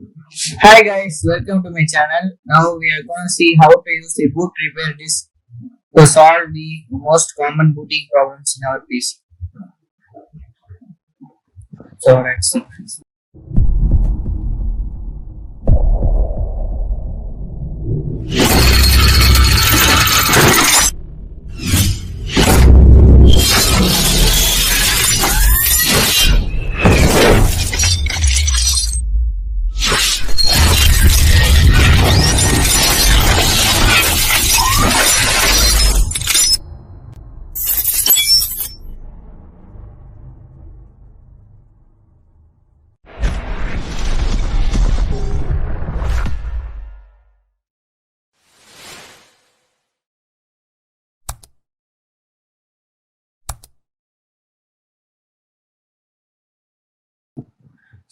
Hi guys, welcome to my channel. Now we are going to see how to use the boot repair disk to solve the most common booting problems in our PC. So let's see.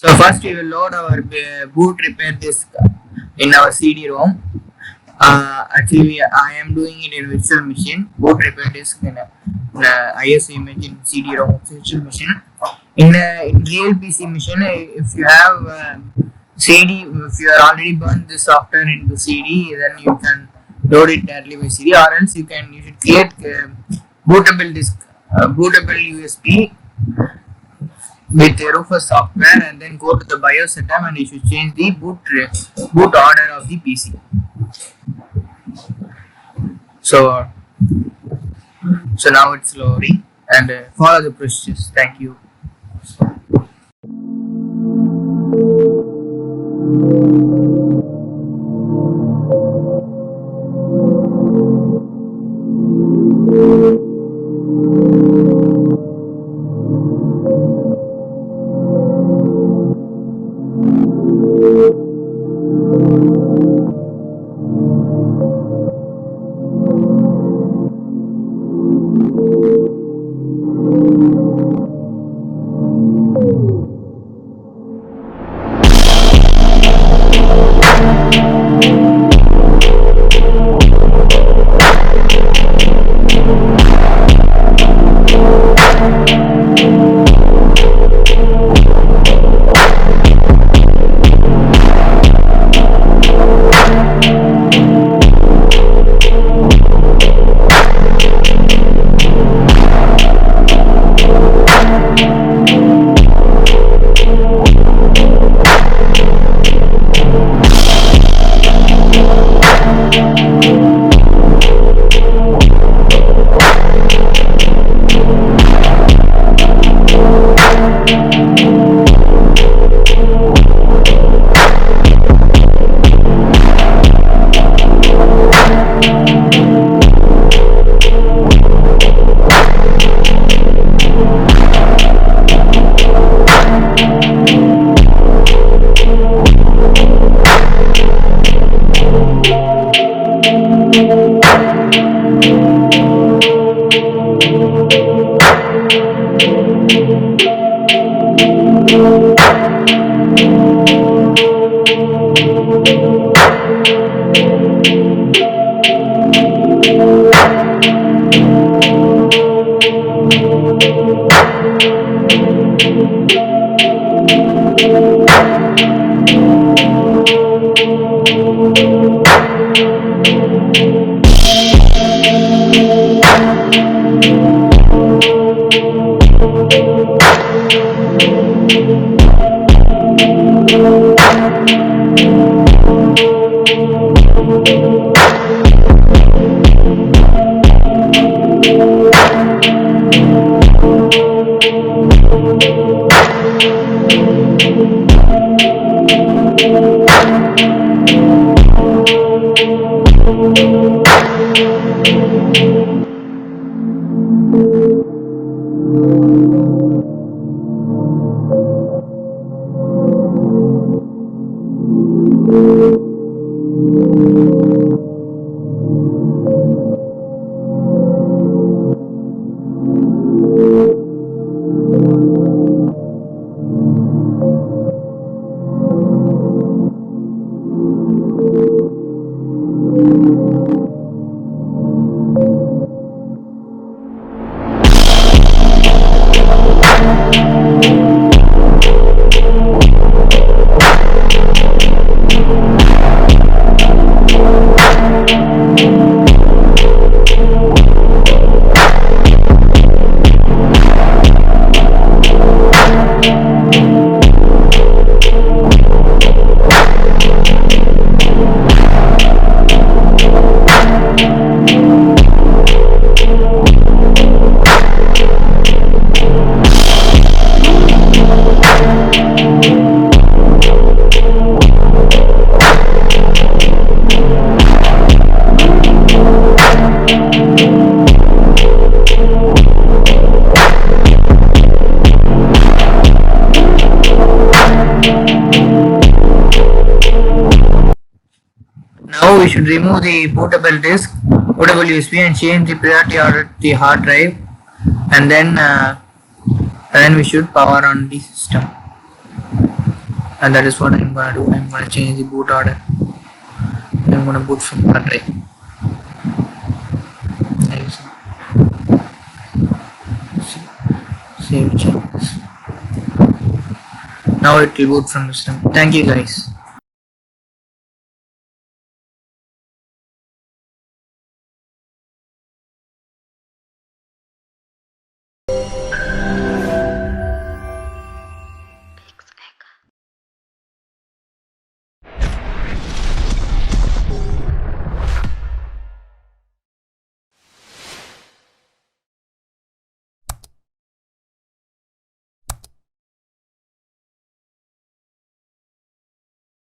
So first we will load our boot repair disk in our CD-ROM. I am doing it in virtual machine. Boot repair disk in a ISO image in CD-ROM of virtual machine. In real PC machine, if you have CD, if you are already burned the software into CD, then you can load it directly by CD, or else you should create bootable disk, bootable USB with the Rufus software, and then go to the BIOS setup and you should change the boot order of the PC. So now it's loading, and follow the procedures. Thank you. Now we should remove the bootable disk, bootable USB, and change the priority order to the hard drive, and then we should power on the system. And that is what I'm gonna do. I'm gonna change the boot order. I'm gonna boot from hard drive. Save changes. Now it will boot from the system. Thank you guys.